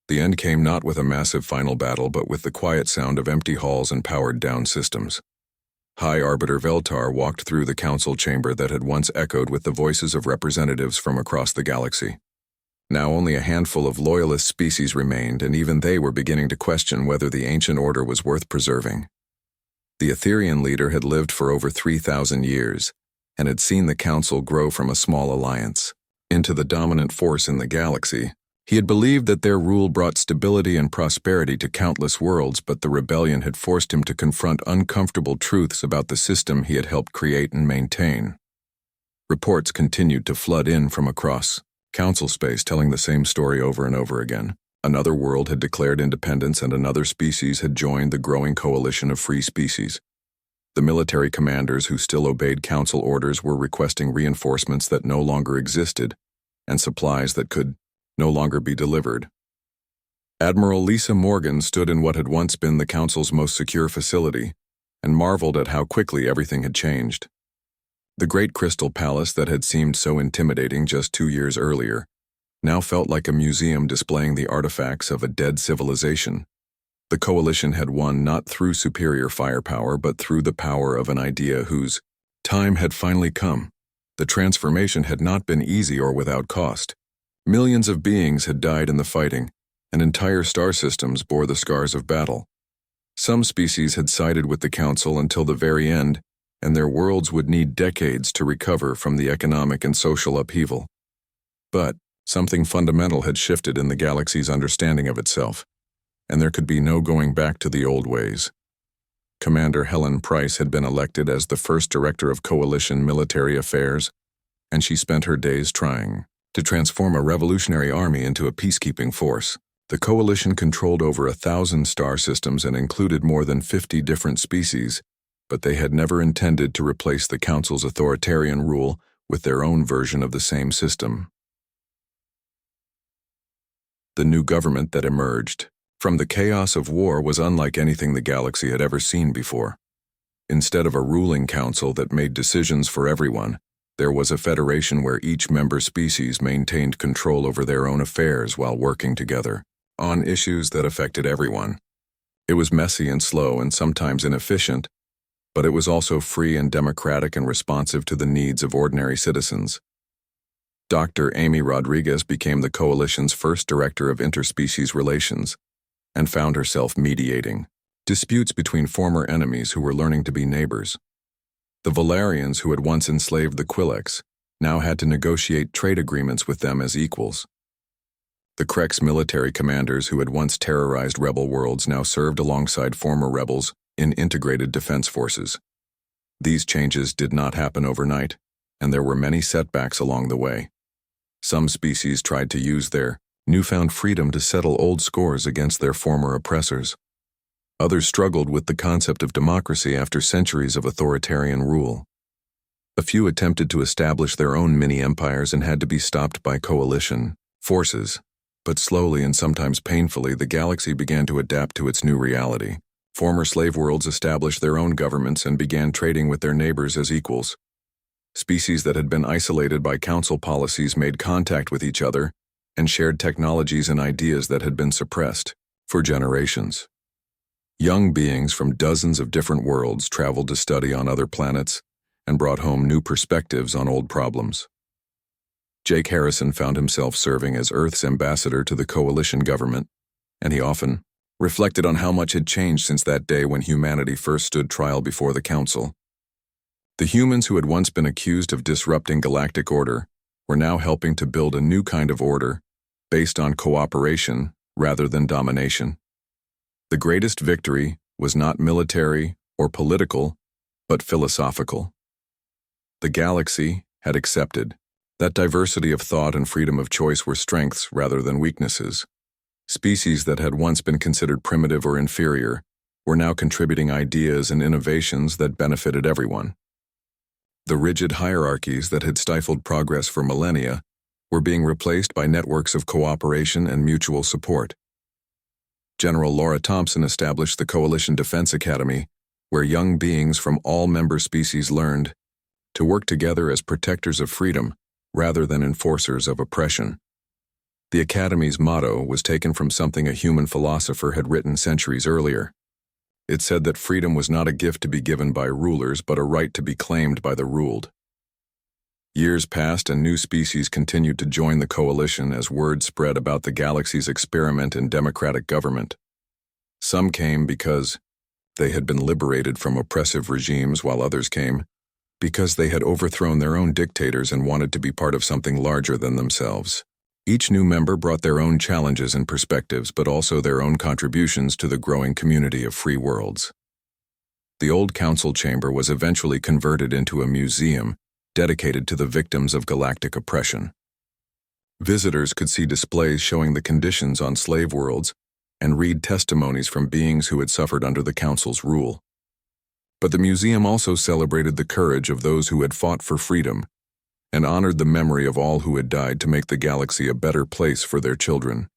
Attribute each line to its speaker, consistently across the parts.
Speaker 1: The end came not with a massive final battle but with the quiet sound of empty halls and powered-down systems. High Arbiter Veltar walked through the council chamber that had once echoed with the voices of representatives from across the galaxy. Now only a handful of loyalist species remained, and even they were beginning to question whether the ancient order was worth preserving. The Etherean leader had lived for over 3,000 years, and had seen the council grow from a small alliance into the dominant force in the galaxy. He had believed that their rule brought stability and prosperity to countless worlds, but the rebellion had forced him to confront uncomfortable truths about the system he had helped create and maintain. Reports continued to flood in from across council space, telling the same story over and over again. Another world had declared independence, and another species had joined the growing coalition of free species. The military commanders who still obeyed council orders were requesting reinforcements that no longer existed, and supplies that could no longer be delivered. Admiral Lisa Morgan stood in what had once been the council's most secure facility, and marveled at how quickly everything had changed. The great crystal palace that had seemed so intimidating just 2 years earlier now felt like a museum displaying the artifacts of a dead civilization. The coalition had won not through superior firepower but through the power of an idea whose time had finally come. The transformation had not been easy or without cost. Millions of beings had died in the fighting, and entire star systems bore the scars of battle. Some species had sided with the council until the very end, and their worlds would need decades to recover from the economic and social upheaval. But something fundamental had shifted in the galaxy's understanding of itself, and there could be no going back to the old ways. Commander Helen Price had been elected as the first director of Coalition Military Affairs, and she spent her days trying to transform a revolutionary army into a peacekeeping force. The Coalition controlled over 1,000 star systems and included more than 50 different species, but they had never intended to replace the Council's authoritarian rule with their own version of the same system. The new government that emerged from the chaos of war was unlike anything the galaxy had ever seen before. Instead of a ruling council that made decisions for everyone, there was a federation where each member species maintained control over their own affairs while working together on issues that affected everyone. It was messy and slow and sometimes inefficient, but it was also free and democratic and responsive to the needs of ordinary citizens. Dr. Amy Rodriguez became the Coalition's first director of interspecies relations and found herself mediating disputes between former enemies who were learning to be neighbors. The Valerians, who had once enslaved the Quillex, now had to negotiate trade agreements with them as equals. The Krex military commanders who had once terrorized rebel worlds now served alongside former rebels in integrated defense forces. These changes did not happen overnight, and there were many setbacks along the way. Some species tried to use their newfound freedom to settle old scores against their former oppressors. Others struggled with the concept of democracy after centuries of authoritarian rule. A few attempted to establish their own mini-empires and had to be stopped by coalition forces, but slowly and sometimes painfully the galaxy began to adapt to its new reality. Former slave worlds established their own governments and began trading with their neighbors as equals. Species that had been isolated by council policies made contact with each other and shared technologies and ideas that had been suppressed for generations. Young beings from dozens of different worlds traveled to study on other planets and brought home new perspectives on old problems. Jake Harrison found himself serving as Earth's ambassador to the coalition government, and he often reflected on how much had changed since that day when humanity first stood trial before the council. The humans who had once been accused of disrupting galactic order were now helping to build a new kind of order based on cooperation rather than domination. The greatest victory was not military or political, but philosophical. The galaxy had accepted that diversity of thought and freedom of choice were strengths rather than weaknesses. Species that had once been considered primitive or inferior were now contributing ideas and innovations that benefited everyone. The rigid hierarchies that had stifled progress for millennia were being replaced by networks of cooperation and mutual support. General Laura Thompson established the Coalition Defense Academy, where young beings from all member species learned to work together as protectors of freedom rather than enforcers of oppression. The Academy's motto was taken from something a human philosopher had written centuries earlier. It said that freedom was not a gift to be given by rulers, but a right to be claimed by the ruled. Years passed and new species continued to join the coalition as word spread about the galaxy's experiment in democratic government. Some came because they had been liberated from oppressive regimes, while others came because they had overthrown their own dictators and wanted to be part of something larger than themselves. Each new member brought their own challenges and perspectives, but also their own contributions to the growing community of free worlds. The old council chamber was eventually converted into a museum dedicated to the victims of galactic oppression. Visitors could see displays showing the conditions on slave worlds and read testimonies from beings who had suffered under the council's rule. But the museum also celebrated the courage of those who had fought for freedom and honored the memory of all who had died to make the galaxy a better place for their children.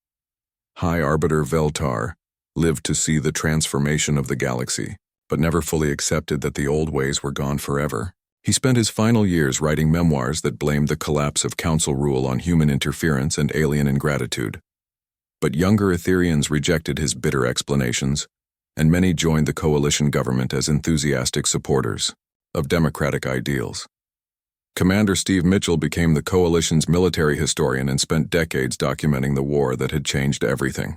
Speaker 1: High Arbiter Veltar lived to see the transformation of the galaxy, but never fully accepted that the old ways were gone forever. He spent his final years writing memoirs that blamed the collapse of council rule on human interference and alien ingratitude. But younger Etherians rejected his bitter explanations, and many joined the coalition government as enthusiastic supporters of democratic ideals. Commander Steve Mitchell became the coalition's military historian and spent decades documenting the war that had changed everything.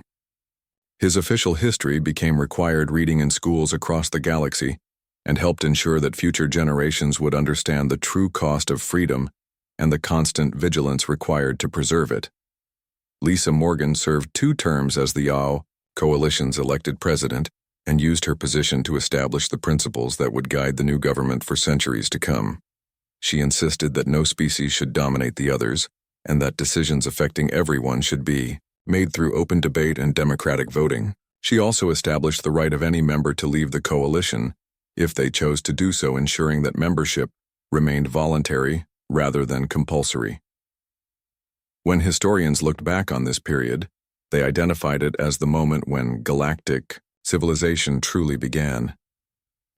Speaker 1: His official history became required reading in schools across the galaxy and helped ensure that future generations would understand the true cost of freedom and the constant vigilance required to preserve it. Lisa Morgan served 2 terms as the YAO Coalition's elected president and used her position to establish the principles that would guide the new government for centuries to come. She insisted that no species should dominate the others, and that decisions affecting everyone should be made through open debate and democratic voting. She also established the right of any member to leave the coalition if they chose to do so, ensuring that membership remained voluntary rather than compulsory. When historians looked back on this period, they identified it as the moment when galactic civilization truly began.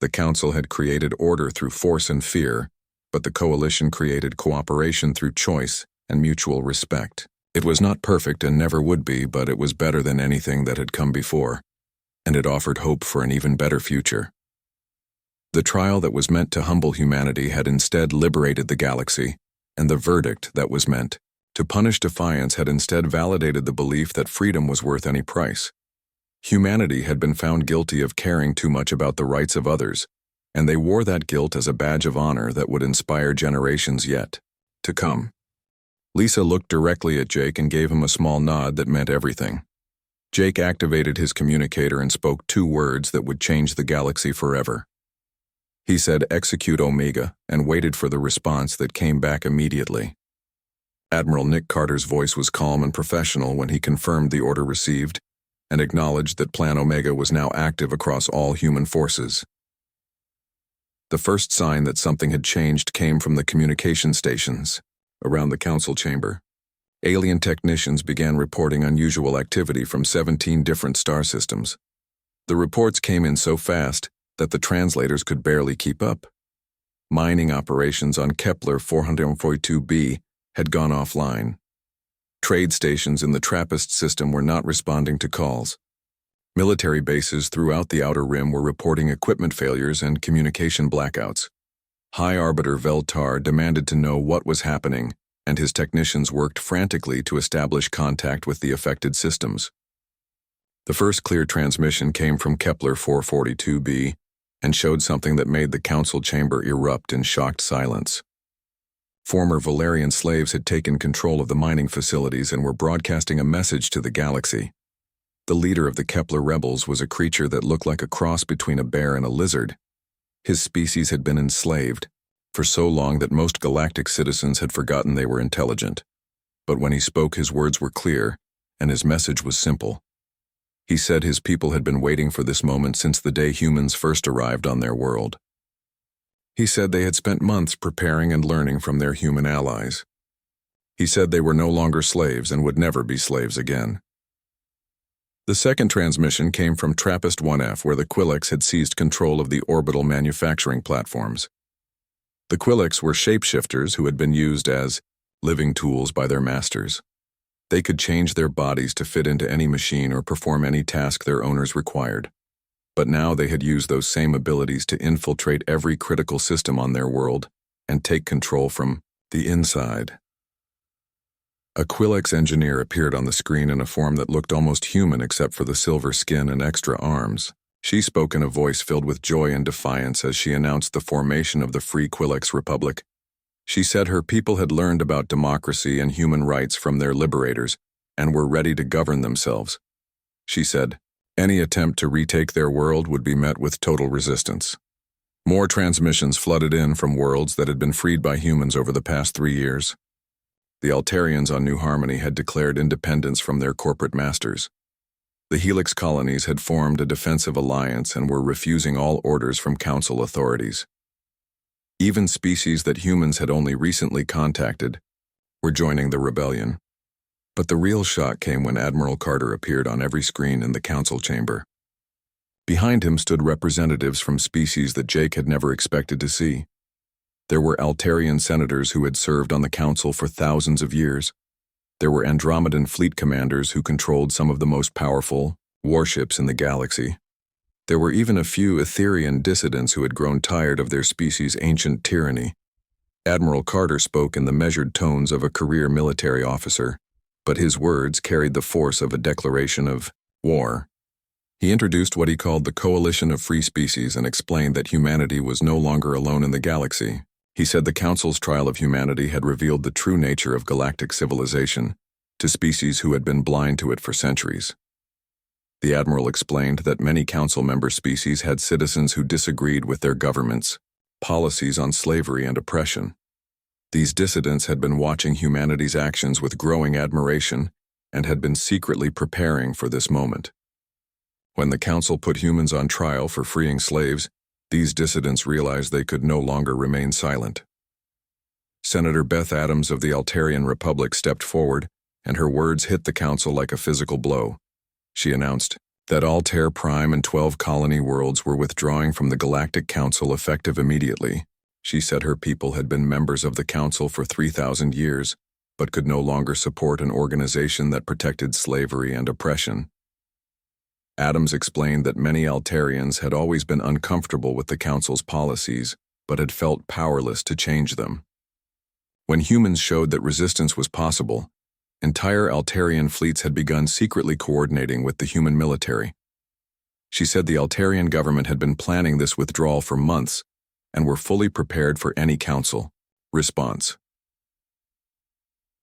Speaker 1: The Council had created order through force and fear, but the coalition created cooperation through choice and mutual respect. It was not perfect and never would be, but it was better than anything that had come before, and it offered hope for an even better future. The trial that was meant to humble humanity had instead liberated the galaxy, and the verdict that was meant to punish defiance had instead validated the belief that freedom was worth any price. Humanity had been found guilty of caring too much about the rights of others, and they wore that guilt as a badge of honor that would inspire generations yet to come. Lisa looked directly at Jake and gave him a small nod that meant everything. Jake activated his communicator and spoke 2 words that would change the galaxy forever. He said, "Execute Omega," and waited for the response that came back immediately. Admiral Nick Carter's voice was calm and professional when he confirmed the order received and acknowledged that Plan Omega was now active across all human forces. The first sign that something had changed came from the communication stations around the council chamber. Alien technicians began reporting unusual activity from 17 different star systems. The reports came in so fast that the translators could barely keep up. Mining operations on Kepler 442b had gone offline. Trade stations in the Trappist system were not responding to calls. Military bases throughout the Outer Rim were reporting equipment failures and communication blackouts. High Arbiter Veltar demanded to know what was happening, and his technicians worked frantically to establish contact with the affected systems. The first clear transmission came from Kepler 442b and showed something that made the council chamber erupt in shocked silence. Former Valerian slaves had taken control of the mining facilities and were broadcasting a message to the galaxy. The leader of the Kepler rebels was a creature that looked like a cross between a bear and a lizard. His species had been enslaved for so long that most galactic citizens had forgotten they were intelligent. But when he spoke, his words were clear, and his message was simple. He said his people had been waiting for this moment since the day humans first arrived on their world. He said they had spent months preparing and learning from their human allies. He said they were no longer slaves and would never be slaves again. The second transmission came from Trappist 1F, where the Quillex had seized control of the orbital manufacturing platforms. The Quillex were shapeshifters who had been used as living tools by their masters. They could change their bodies to fit into any machine or perform any task their owners required. But now they had used those same abilities to infiltrate every critical system on their world and take control from the inside. A Quillex engineer appeared on the screen in a form that looked almost human except for the silver skin and extra arms. She spoke in a voice filled with joy and defiance as she announced the formation of the Free Quillex Republic. She said her people had learned about democracy and human rights from their liberators and were ready to govern themselves. She said, any attempt to retake their world would be met with total resistance. More transmissions flooded in from worlds that had been freed by humans over the past 3 years. The Altarians on New Harmony had declared independence from their corporate masters. The Helix colonies had formed a defensive alliance and were refusing all orders from council authorities. Even species that humans had only recently contacted were joining the rebellion. But the real shock came when Admiral Carter appeared on every screen in the council chamber. Behind him stood representatives from species that Jake had never expected to see. There were Altarian senators who had served on the council for thousands of years. There were Andromedan fleet commanders who controlled some of the most powerful warships in the galaxy. There were even a few Etherian dissidents who had grown tired of their species' ancient tyranny. Admiral Carter spoke in the measured tones of a career military officer, but his words carried the force of a declaration of war. He introduced what he called the Coalition of Free Species and explained that humanity was no longer alone in the galaxy. He said the Council's trial of humanity had revealed the true nature of galactic civilization to species who had been blind to it for centuries. The Admiral explained that many Council member species had citizens who disagreed with their governments' policies on slavery and oppression. These dissidents had been watching humanity's actions with growing admiration and had been secretly preparing for this moment. When the Council put humans on trial for freeing slaves, these dissidents realized they could no longer remain silent. Senator Beth Adams of the Altarian Republic stepped forward, and her words hit the Council like a physical blow. She announced that Altair Prime and 12 colony worlds were withdrawing from the Galactic Council effective immediately. She said her people had been members of the Council for 3,000 years, but could no longer support an organization that protected slavery and oppression. Adams explained that many Altarians had always been uncomfortable with the Council's policies, but had felt powerless to change them. When humans showed that resistance was possible, entire Altarian fleets had begun secretly coordinating with the human military. She said the Altarian government had been planning this withdrawal for months and were fully prepared for any Council response.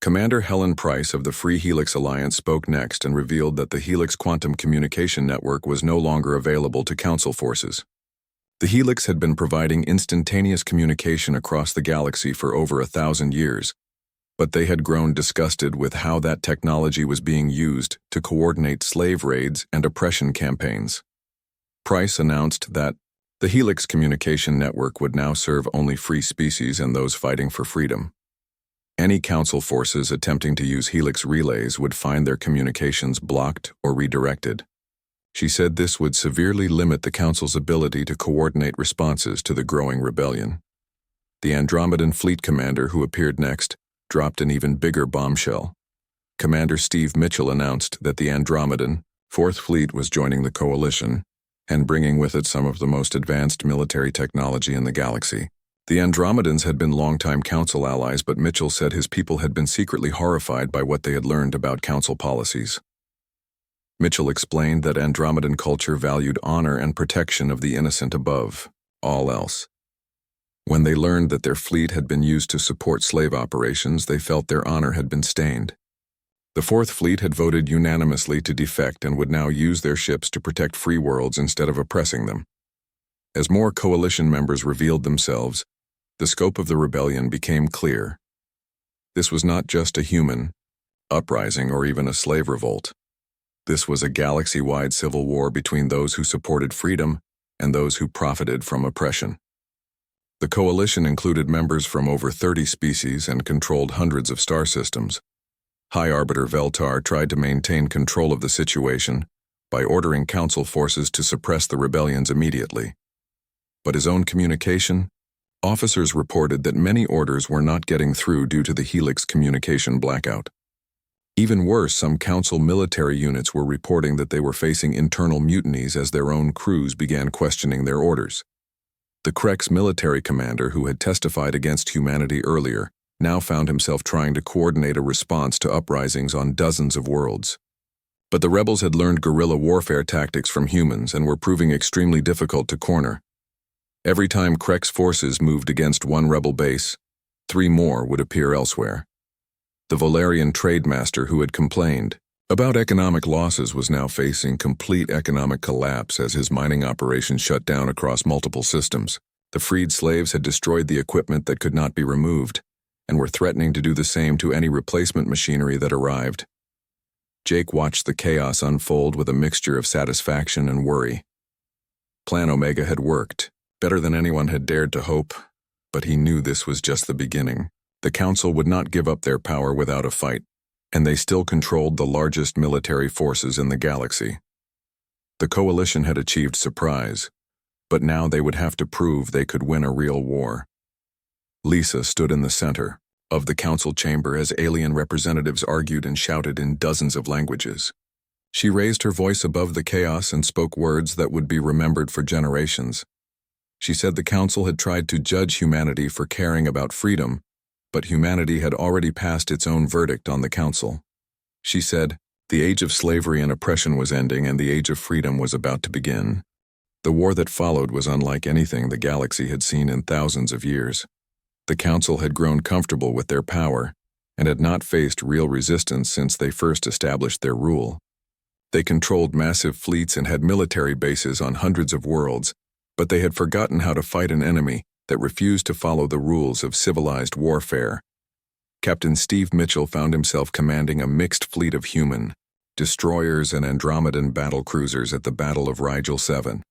Speaker 1: Commander Helen Price of the Free Helix Alliance spoke next and revealed that the Helix Quantum Communication Network was no longer available to Council forces. The Helix had been providing instantaneous communication across the galaxy for over 1,000 years, but they had grown disgusted with how that technology was being used to coordinate slave raids and oppression campaigns. Price announced that the Helix Communication Network would now serve only free species and those fighting for freedom. Any Council forces attempting to use Helix relays would find their communications blocked or redirected. She said this would severely limit the Council's ability to coordinate responses to the growing rebellion. The Andromedan fleet commander who appeared next dropped an even bigger bombshell. Commander Steve Mitchell announced that the Andromedan 4th Fleet was joining the coalition and bringing with it some of the most advanced military technology in the galaxy. The Andromedans had been longtime Council allies, but Mitchell said his people had been secretly horrified by what they had learned about Council policies. Mitchell explained that Andromedan culture valued honor and protection of the innocent above all else. When they learned that their fleet had been used to support slave operations, they felt their honor had been stained. The 4th Fleet had voted unanimously to defect and would now use their ships to protect free worlds instead of oppressing them. As more coalition members revealed themselves, the scope of the rebellion became clear. This was not just a human uprising or even a slave revolt. This was a galaxy-wide civil war between those who supported freedom and those who profited from oppression. The coalition included members from over 30 species and controlled hundreds of star systems. High Arbiter Veltar tried to maintain control of the situation by ordering Council forces to suppress the rebellions immediately. But his own communication? Officers reported that many orders were not getting through due to the Helix communication blackout. Even worse, some Council military units were reporting that they were facing internal mutinies as their own crews began questioning their orders. The Krex military commander, who had testified against humanity earlier, now found himself trying to coordinate a response to uprisings on dozens of worlds. But the rebels had learned guerrilla warfare tactics from humans and were proving extremely difficult to corner. Every time Krex forces moved against one rebel base, 3 more would appear elsewhere. The Volarian trade master who had complained about economic losses was now facing complete economic collapse as his mining operations shut down across multiple systems. The freed slaves had destroyed the equipment that could not be removed, and were threatening to do the same to any replacement machinery that arrived. Jake watched the chaos unfold with a mixture of satisfaction and worry. Plan Omega had worked, better than anyone had dared to hope, but he knew this was just the beginning. The Council would not give up their power without a fight, and they still controlled the largest military forces in the galaxy. The Coalition had achieved surprise, but now they would have to prove they could win a real war. Lisa stood in the center of the Council chamber as alien representatives argued and shouted in dozens of languages. She raised her voice above the chaos and spoke words that would be remembered for generations. She said the Council had tried to judge humanity for caring about freedom, but humanity had already passed its own verdict on the Council. She said, the age of slavery and oppression was ending and the age of freedom was about to begin. The war that followed was unlike anything the galaxy had seen in thousands of years. The Council had grown comfortable with their power and had not faced real resistance since they first established their rule. They controlled massive fleets and had military bases on hundreds of worlds, but they had forgotten how to fight an enemy that refused to follow the rules of civilized warfare. Captain Steve Mitchell found himself commanding a mixed fleet of human destroyers and Andromedan battle cruisers at the Battle of Rigel 7.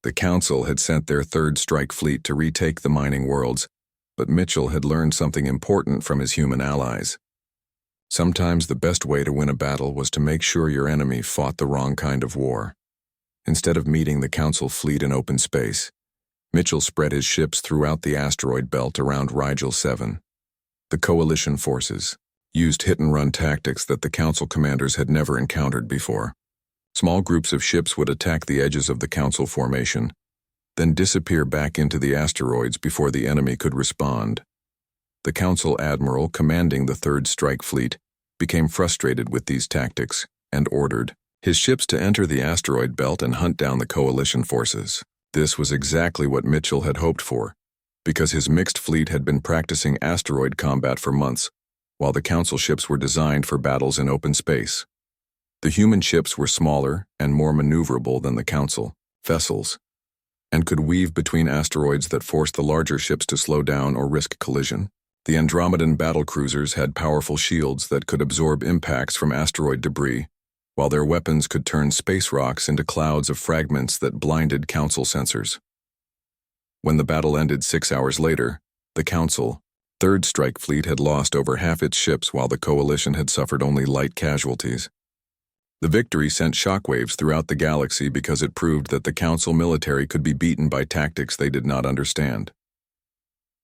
Speaker 1: The Council had sent their third strike fleet to retake the mining worlds, but Mitchell had learned something important from his human allies. Sometimes the best way to win a battle was to make sure your enemy fought the wrong kind of war. Instead of meeting the Council fleet in open space, Mitchell spread his ships throughout the asteroid belt around Rigel 7. The Coalition forces used hit-and-run tactics that the Council commanders had never encountered before. Small groups of ships would attack the edges of the Council formation, then disappear back into the asteroids before the enemy could respond. The Council admiral commanding the Third Strike Fleet became frustrated with these tactics and ordered his ships to enter the asteroid belt and hunt down the Coalition forces. This was exactly what Mitchell had hoped for, because his mixed fleet had been practicing asteroid combat for months, while the Council ships were designed for battles in open space. The human ships were smaller and more maneuverable than the Council vessels, and could weave between asteroids that forced the larger ships to slow down or risk collision. The Andromedan battlecruisers had powerful shields that could absorb impacts from asteroid debris, while their weapons could turn space rocks into clouds of fragments that blinded Council sensors. When the battle ended 6 hours later, the Council Third Strike Fleet had lost over half its ships while the Coalition had suffered only light casualties. The victory sent shockwaves throughout the galaxy because it proved that the Council military could be beaten by tactics they did not understand.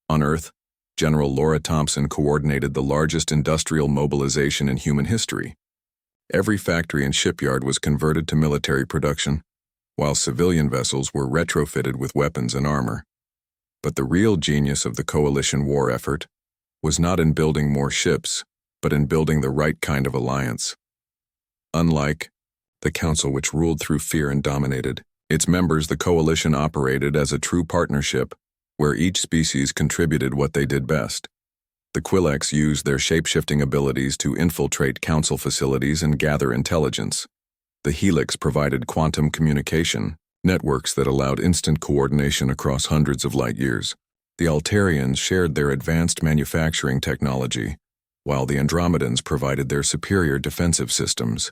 Speaker 1: On Earth, General Laura Thompson coordinated the largest industrial mobilization in human history. Every factory and shipyard was converted to military production, while civilian vessels were retrofitted with weapons and armor. But the real genius of the Coalition war effort was not in building more ships, but in building the right kind of alliance. Unlike the Council, which ruled through fear and dominated its members, the Coalition operated as a true partnership where each species contributed what they did best. The Quillex used their shape-shifting abilities to infiltrate Council facilities and gather intelligence. The Helix provided quantum communication networks that allowed instant coordination across hundreds of light years. The Altarians shared their advanced manufacturing technology, while the Andromedans provided their superior defensive systems.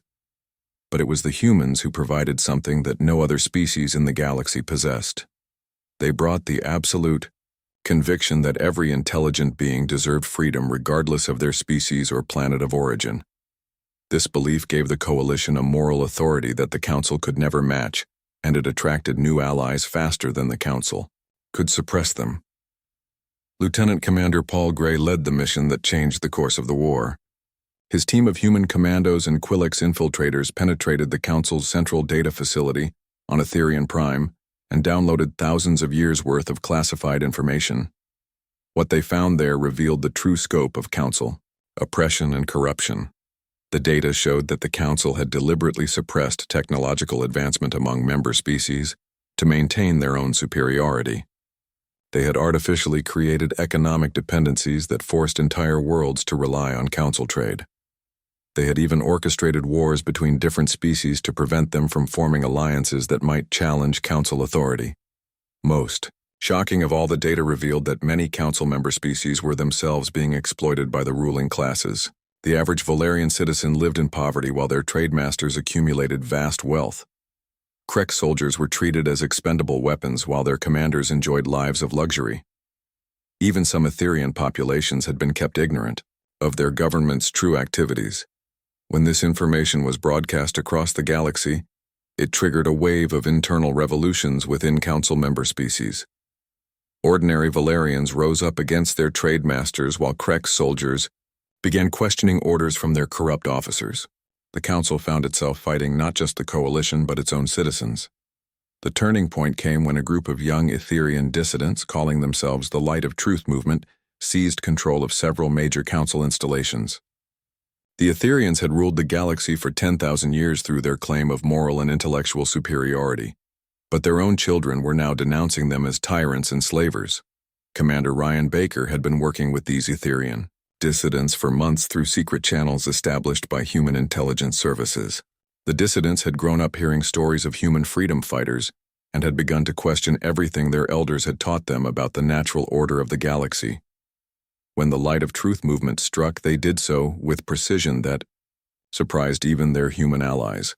Speaker 1: But it was the humans who provided something that no other species in the galaxy possessed. They brought the absolute conviction that every intelligent being deserved freedom regardless of their species or planet of origin. This belief gave the Coalition a moral authority that the Council could never match, and it attracted new allies faster than the Council could suppress them. Lieutenant Commander Paul Gray led the mission that changed the course of the war. His team of human commandos and Quillex infiltrators penetrated the Council's central data facility on Etherian Prime and downloaded thousands of years' worth of classified information. What they found there revealed the true scope of Council: oppression and corruption. The data showed that the Council had deliberately suppressed technological advancement among member species to maintain their own superiority. They had artificially created economic dependencies that forced entire worlds to rely on Council trade. They had even orchestrated wars between different species to prevent them from forming alliances that might challenge Council authority. Most shocking of all, the data revealed that many Council member species were themselves being exploited by the ruling classes. The average Valerian citizen lived in poverty while their trade masters accumulated vast wealth. Krek soldiers were treated as expendable weapons while their commanders enjoyed lives of luxury. Even some Etherian populations had been kept ignorant of their government's true activities. When this information was broadcast across the galaxy, it triggered a wave of internal revolutions within Council member species. Ordinary Valerians rose up against their trade masters while Krek soldiers began questioning orders from their corrupt officers. The Council found itself fighting not just the Coalition but its own citizens. The turning point came when a group of young Etherian dissidents, calling themselves the Light of Truth movement, seized control of several major Council installations. The Etherians had ruled the galaxy for 10,000 years through their claim of moral and intellectual superiority, but their own children were now denouncing them as tyrants and slavers. Commander Ryan Baker had been working with these Etherian dissidents for months through secret channels established by human intelligence services. The dissidents had grown up hearing stories of human freedom fighters and had begun to question everything their elders had taught them about the natural order of the galaxy. When the Light of Truth movement struck, they did so with precision that surprised even their human allies.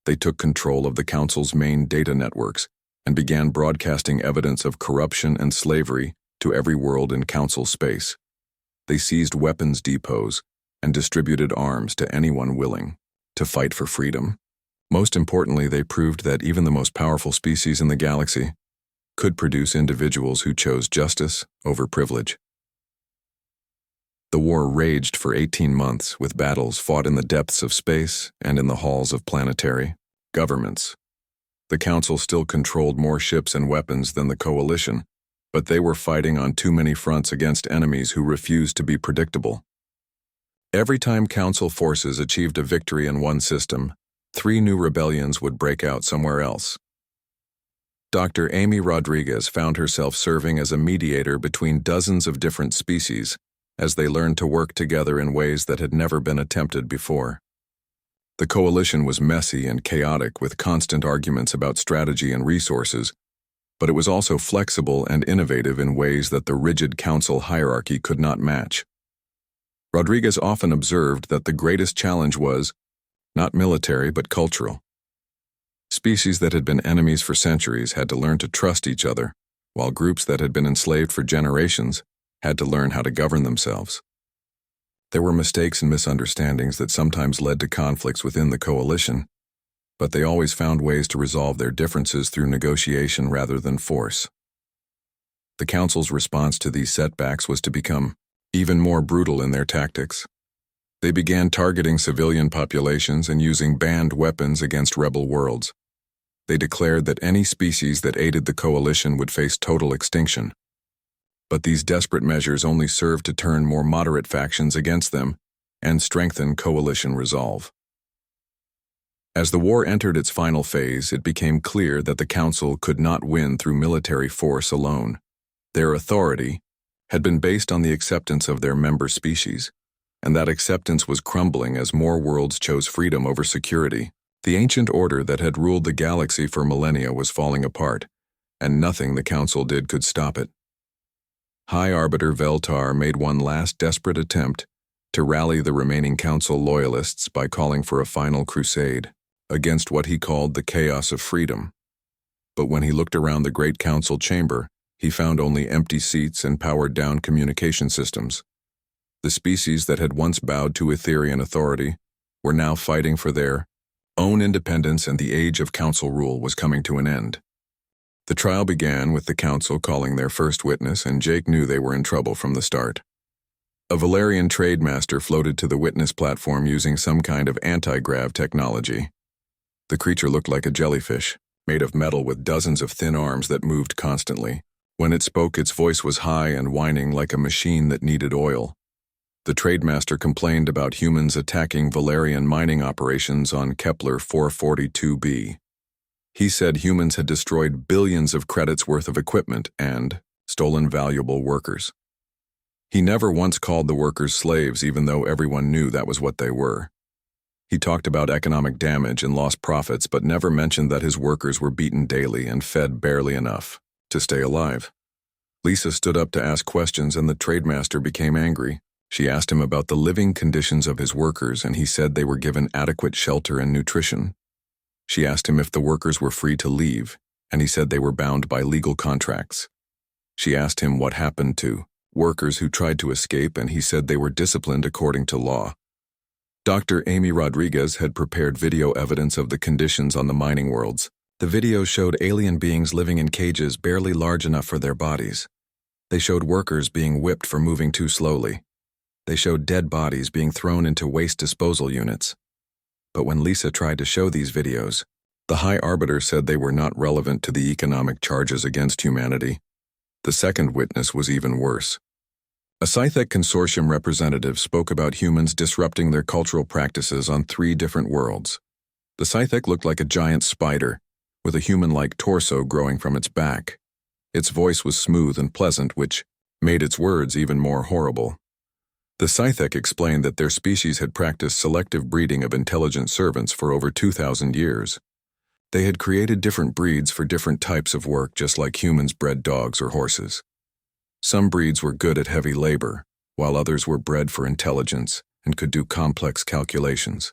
Speaker 1: They took control of the Council's main data networks and began broadcasting evidence of corruption and slavery to every world in Council space. They seized weapons depots and distributed arms to anyone willing to fight for freedom. Most importantly, they proved that even the most powerful species in the galaxy could produce individuals who chose justice over privilege. The war raged for 18 months, with battles fought in the depths of space and in the halls of planetary governments. The Council still controlled more ships and weapons than the Coalition, but they were fighting on too many fronts against enemies who refused to be predictable. Every time Council forces achieved a victory in one system, 3 new rebellions would break out somewhere else. Dr. Amy Rodriguez found herself serving as a mediator between dozens of different species as they learned to work together in ways that had never been attempted before. The Coalition was messy and chaotic, with constant arguments about strategy and resources, but it was also flexible and innovative in ways that the rigid Council hierarchy could not match. Rodriguez often observed that the greatest challenge was not military but cultural. Species that had been enemies for centuries had to learn to trust each other, while groups that had been enslaved for generations had to learn how to govern themselves. There were mistakes and misunderstandings that sometimes led to conflicts within the Coalition, but they always found ways to resolve their differences through negotiation rather than force. The Council's response to these setbacks was to become even more brutal in their tactics. They began targeting civilian populations and using banned weapons against rebel worlds. They declared that any species that aided the Coalition would face total extinction. But these desperate measures only served to turn more moderate factions against them and strengthen Coalition resolve. As the war entered its final phase, it became clear that the Council could not win through military force alone. Their authority had been based on the acceptance of their member species, and that acceptance was crumbling as more worlds chose freedom over security. The ancient order that had ruled the galaxy for millennia was falling apart, and nothing the Council did could stop it. High Arbiter Veltar made one last desperate attempt to rally the remaining Council loyalists by calling for a final crusade against what he called the chaos of freedom. But when he looked around the Great Council chamber, he found only empty seats and powered-down communication systems. The species that had once bowed to Etherian authority were now fighting for their own independence, and the age of Council rule was coming to an end. The trial began with the Council calling their first witness, and Jake knew they were in trouble from the start. A Valerian trademaster floated to the witness platform using some kind of anti-grav technology. The creature looked like a jellyfish, made of metal with dozens of thin arms that moved constantly. When it spoke, its voice was high and whining like a machine that needed oil. The trademaster complained about humans attacking Valerian mining operations on Kepler 442b. He said humans had destroyed billions of credits worth of equipment and stolen valuable workers. He never once called the workers slaves, even though everyone knew that was what they were. He talked about economic damage and lost profits, but never mentioned that his workers were beaten daily and fed barely enough to stay alive. Lisa stood up to ask questions, and the trademaster became angry. She asked him about the living conditions of his workers, and he said they were given adequate shelter and nutrition. She asked him if the workers were free to leave, and he said they were bound by legal contracts. She asked him what happened to workers who tried to escape, and he said they were disciplined according to law. Dr. Amy Rodriguez had prepared video evidence of the conditions on the mining worlds. The video showed alien beings living in cages barely large enough for their bodies. They showed workers being whipped for moving too slowly. They showed dead bodies being thrown into waste disposal units. But when Lisa tried to show these videos, the High Arbiter said they were not relevant to the economic charges against humanity. The second witness was even worse. A Sci-Tech consortium representative spoke about humans disrupting their cultural practices on 3 different worlds. The Sci-Tech looked like a giant spider, with a human-like torso growing from its back. Its voice was smooth and pleasant, which made its words even more horrible. The Sci-Tech explained that their species had practiced selective breeding of intelligent servants for over 2,000 years. They had created different breeds for different types of work, just like humans bred dogs or horses. Some breeds were good at heavy labor, while others were bred for intelligence and could do complex calculations.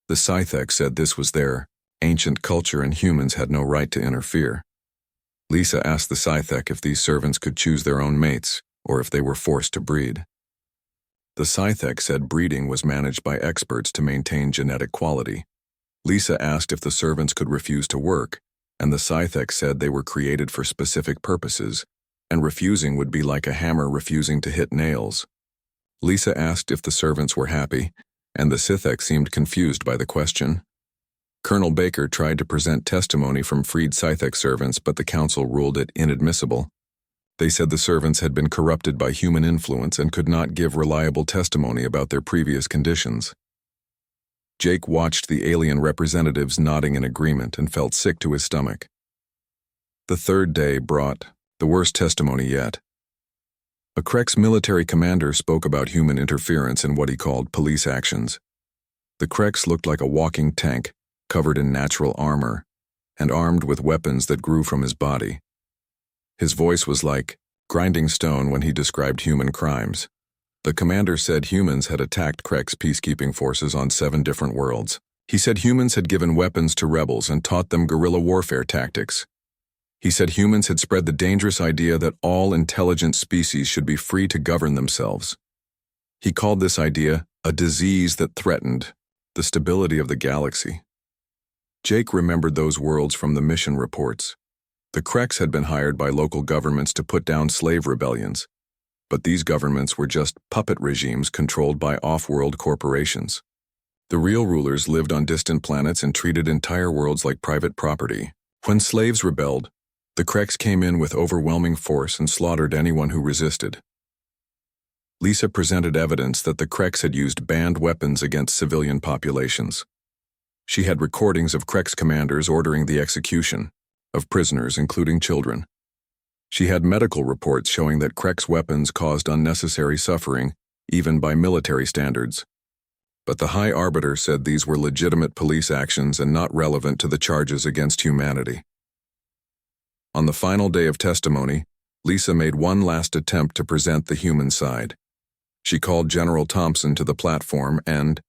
Speaker 1: The Sci-Tech said this was their ancient culture and humans had no right to interfere. Lisa asked the Sci-Tech if these servants could choose their own mates or if they were forced to breed. The Sci-Tech said breeding was managed by experts to maintain genetic quality. Lisa asked if the servants could refuse to work, and the Sci-Tech said they were created for specific purposes, and refusing would be like a hammer refusing to hit nails. Lisa asked if the servants were happy, and the Sci-Tech seemed confused by the question. Colonel Baker tried to present testimony from freed Sci-Tech servants, but the council ruled it inadmissible. They said the servants had been corrupted by human influence and could not give reliable testimony about their previous conditions. Jake watched the alien representatives nodding in agreement and felt sick to his stomach. The third day brought the worst testimony yet. A Krex military commander spoke about human interference in what he called police actions. The Krex looked like a walking tank, covered in natural armor, and armed with weapons that grew from his body. His voice was like grinding stone when he described human crimes. The commander said humans had attacked Krex peacekeeping forces on 7 different worlds. He said humans had given weapons to rebels and taught them guerrilla warfare tactics. He said humans had spread the dangerous idea that all intelligent species should be free to govern themselves. He called this idea a disease that threatened the stability of the galaxy. Jake remembered those worlds from the mission reports. The Krex had been hired by local governments to put down slave rebellions, but these governments were just puppet regimes controlled by off-world corporations. The real rulers lived on distant planets and treated entire worlds like private property. When slaves rebelled, the Krex came in with overwhelming force and slaughtered anyone who resisted. Lisa presented evidence that the Krex had used banned weapons against civilian populations. She had recordings of Krex commanders ordering the execution of prisoners, including children. She had medical reports showing that Krex weapons caused unnecessary suffering, even by military standards. But the High Arbiter said these were legitimate police actions and not relevant to the charges against humanity. On the final day of testimony, Lisa made one last attempt to present the human side. She called General Thompson to the platform and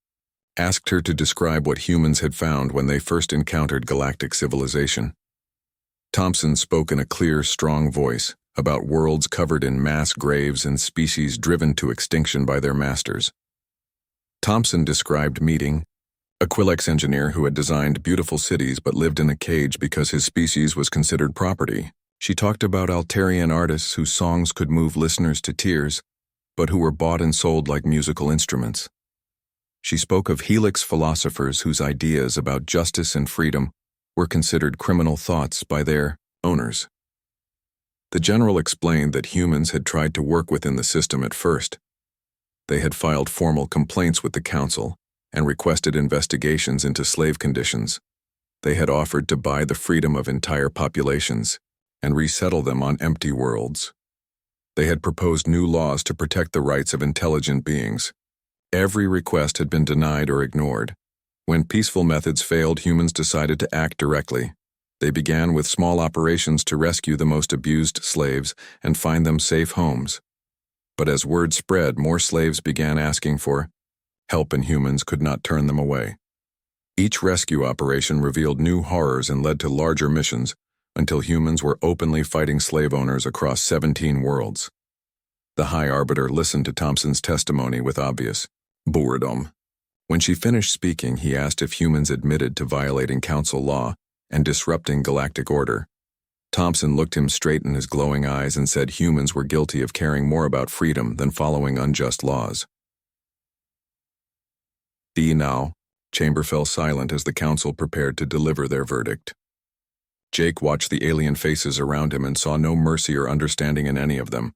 Speaker 1: asked her to describe what humans had found when they first encountered galactic civilization. Thompson spoke in a clear, strong voice about worlds covered in mass graves and species driven to extinction by their masters. Thompson described meeting a Quillex engineer who had designed beautiful cities but lived in a cage because his species was considered property. She talked about Altarian artists whose songs could move listeners to tears, but who were bought and sold like musical instruments. She spoke of helix philosophers whose ideas about justice and freedom were considered criminal thoughts by their owners. The general explained that humans had tried to work within the system at first. They had filed formal complaints with the council and requested investigations into slave conditions. They had offered to buy the freedom of entire populations and resettle them on empty worlds. They had proposed new laws to protect the rights of intelligent beings. Every request had been denied or ignored. When peaceful methods failed, humans decided to act directly. They began with small operations to rescue the most abused slaves and find them safe homes. But as word spread, more slaves began asking for help, and humans could not turn them away. Each rescue operation revealed new horrors and led to larger missions, until humans were openly fighting slave owners across 17 worlds. The High Arbiter listened to Thompson's testimony with obvious boredom. When she finished speaking, he asked if humans admitted to violating council law and disrupting galactic order. Thompson looked him straight in his glowing eyes and said humans were guilty of caring more about freedom than following unjust laws. Now, chamber fell silent as the council prepared to deliver their verdict. Jake watched the alien faces around him and saw no mercy or understanding in any of them.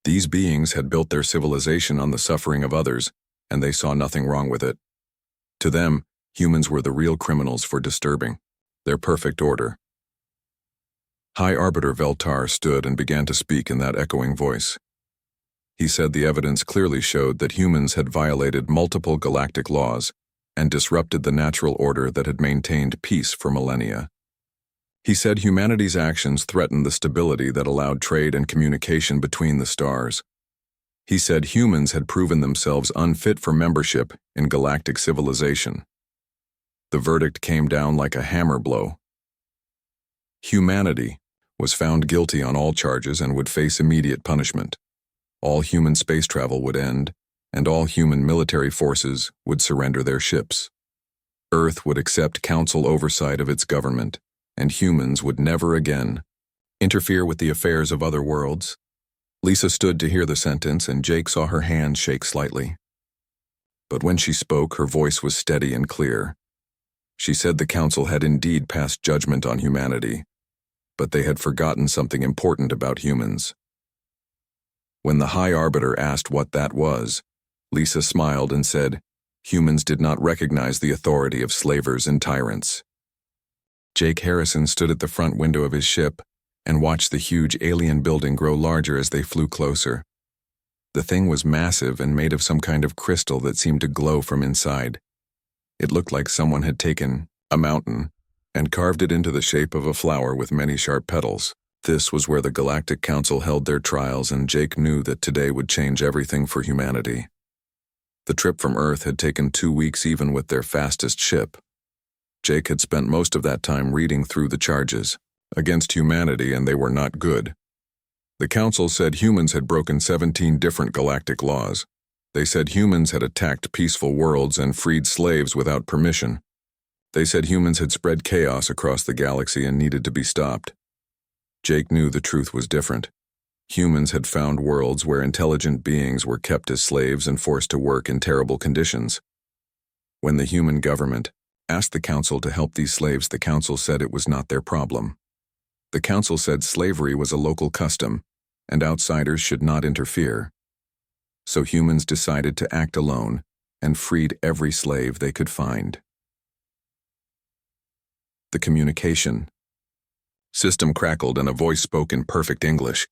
Speaker 1: These beings had built their civilization on the suffering of others, and they saw nothing wrong with it. To them, humans were the real criminals for disturbing their perfect order. High Arbiter Veltar stood and began to speak in that echoing voice. He said the evidence clearly showed that humans had violated multiple galactic laws and disrupted the natural order that had maintained peace for millennia. He said humanity's actions threatened the stability that allowed trade and communication between the stars. He said humans had proven themselves unfit for membership in galactic civilization. The verdict came down like a hammer blow. Humanity was found guilty on all charges and would face immediate punishment. All human space travel would end, and all human military forces would surrender their ships. Earth would accept council oversight of its government, and humans would never again interfere with the affairs of other worlds. Lisa stood to hear the sentence, and Jake saw her hand shake slightly. But when she spoke, her voice was steady and clear. She said the council had indeed passed judgment on humanity, but they had forgotten something important about humans. When the High Arbiter asked what that was, Lisa smiled and said, humans did not recognize the authority of slavers and tyrants. Jake Harrison stood at the front window of his ship and watched the huge alien building grow larger as they flew closer. The thing was massive and made of some kind of crystal that seemed to glow from inside. It looked like someone had taken a mountain and carved it into the shape of a flower with many sharp petals. This was where the Galactic Council held their trials, and Jake knew that today would change everything for humanity. The trip from Earth had taken 2 weeks even with their fastest ship. Jake had spent most of that time reading through the charges against humanity, and they were not good. The Council said humans had broken 17 different galactic laws. They said humans had attacked peaceful worlds and freed slaves without permission. They said humans had spread chaos across the galaxy and needed to be stopped. Jake knew the truth was different. Humans had found worlds where intelligent beings were kept as slaves and forced to work in terrible conditions. When the human government asked the Council to help these slaves, the Council said it was not their problem. The Council said slavery was a local custom, and outsiders should not interfere. So humans decided to act alone and freed every slave they could find. The communication system crackled and a voice spoke in perfect English.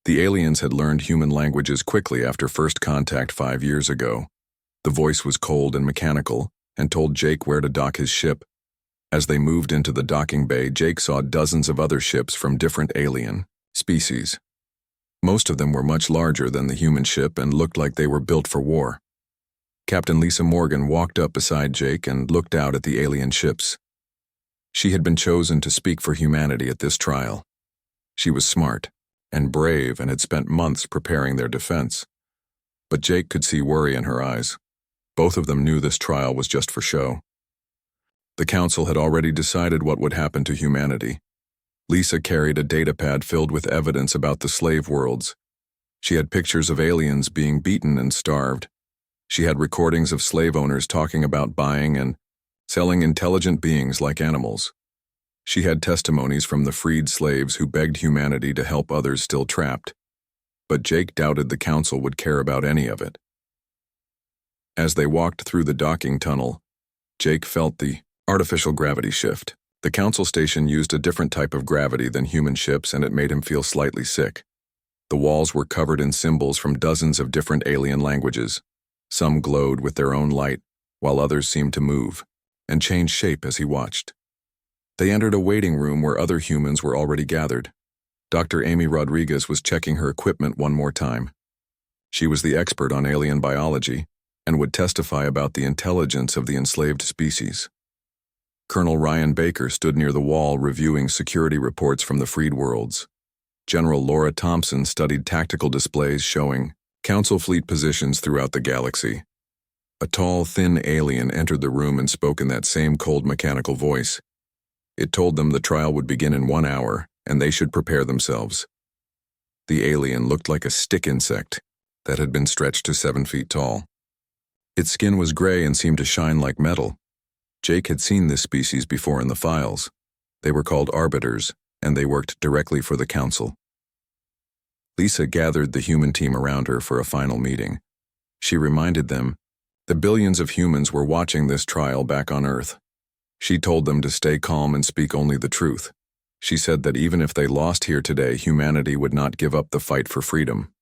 Speaker 1: The aliens had learned human languages quickly after first contact 5 years ago. The voice was cold and mechanical and told Jake where to dock his ship. As they moved into the docking bay, Jake saw dozens of other ships from different alien species. Most of them were much larger than the human ship and looked like they were built for war. Captain Lisa Morgan walked up beside Jake and looked out at the alien ships. She had been chosen to speak for humanity at this trial. She was smart and brave and had spent months preparing their defense. But Jake could see worry in her eyes. Both of them knew this trial was just for show. The Council had already decided what would happen to humanity. Lisa carried a datapad filled with evidence about the slave worlds. She had pictures of aliens being beaten and starved. She had recordings of slave owners talking about buying and selling intelligent beings like animals. She had testimonies from the freed slaves who begged humanity to help others still trapped. But Jake doubted the council would care about any of it. As they walked through the docking tunnel, Jake felt the artificial gravity shift. The council station used a different type of gravity than human ships, and it made him feel slightly sick. The walls were covered in symbols from dozens of different alien languages. Some glowed with their own light, while others seemed to move and change shape as he watched. They entered a waiting room where other humans were already gathered. Dr. Amy Rodriguez was checking her equipment one more time. She was the expert on alien biology and would testify about the intelligence of the enslaved species. Colonel Ryan Baker stood near the wall reviewing security reports from the freed worlds. General Laura Thompson studied tactical displays showing Council fleet positions throughout the galaxy. A tall, thin alien entered the room and spoke in that same cold mechanical voice. It told them the trial would begin in 1 hour, and they should prepare themselves. The alien looked like a stick insect that had been stretched to 7 feet tall. Its skin was gray and seemed to shine like metal. Jake had seen this species before in the files. They were called arbiters, and they worked directly for the council. Lisa gathered the human team around her for a final meeting. She reminded them that billions of humans were watching this trial back on Earth. She told them to stay calm and speak only the truth. She said that even if they lost here today, humanity would not give up the fight for freedom.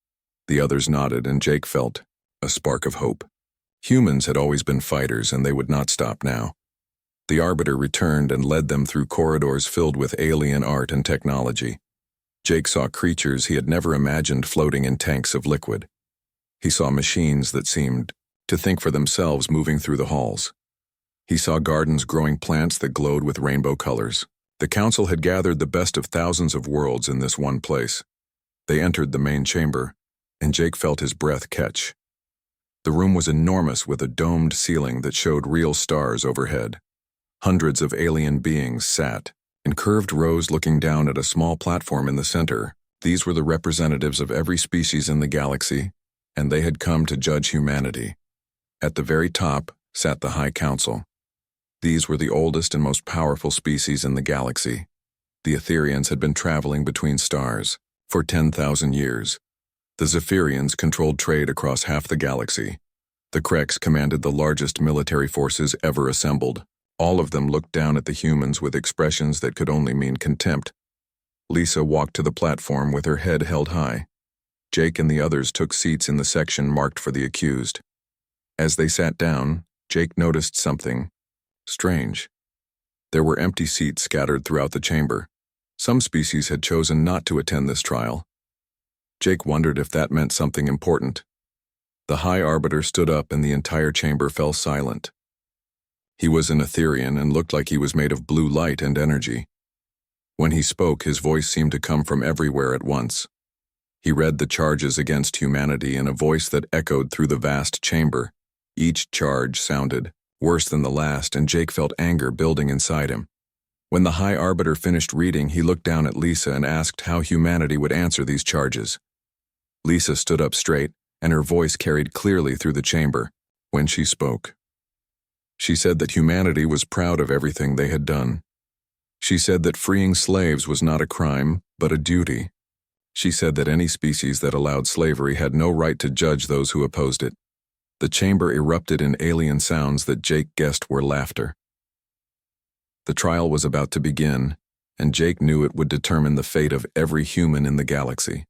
Speaker 1: The others nodded, and Jake felt a spark of hope. Humans had always been fighters, and they would not stop now. The Arbiter returned and led them through corridors filled with alien art and technology. Jake saw creatures he had never imagined floating in tanks of liquid. He saw machines that seemed to think for themselves moving through the halls. He saw gardens growing plants that glowed with rainbow colors. The council had gathered the best of thousands of worlds in this one place. They entered the main chamber, and Jake felt his breath catch. The room was enormous, with a domed ceiling that showed real stars overhead. Hundreds of alien beings sat in curved rows looking down at a small platform in the center. These were the representatives of every species in the galaxy, and they had come to judge humanity. At the very top sat the High Council. These were the oldest and most powerful species in the galaxy. The Etherians had been traveling between stars for 10,000 years. The Zephyrians controlled trade across half the galaxy. The Kreks commanded the largest military forces ever assembled. All of them looked down at the humans with expressions that could only mean contempt. Lisa walked to the platform with her head held high. Jake and the others took seats in the section marked for the accused. As they sat down, Jake noticed something strange. There were empty seats scattered throughout the chamber. Some species had chosen not to attend this trial. Jake wondered if that meant something important. The High Arbiter stood up, and the entire chamber fell silent. He was an Etherian and looked like he was made of blue light and energy. When he spoke, his voice seemed to come from everywhere at once. He read the charges against humanity in a voice that echoed through the vast chamber. Each charge sounded worse than the last, and Jake felt anger building inside him. When the High Arbiter finished reading, he looked down at Lisa and asked how humanity would answer these charges. Lisa stood up straight, and her voice carried clearly through the chamber when she spoke. She said that humanity was proud of everything they had done. She said that freeing slaves was not a crime, but a duty. She said that any species that allowed slavery had no right to judge those who opposed it. The chamber erupted in alien sounds that Jake guessed were laughter. The trial was about to begin, and Jake knew it would determine the fate of every human in the galaxy.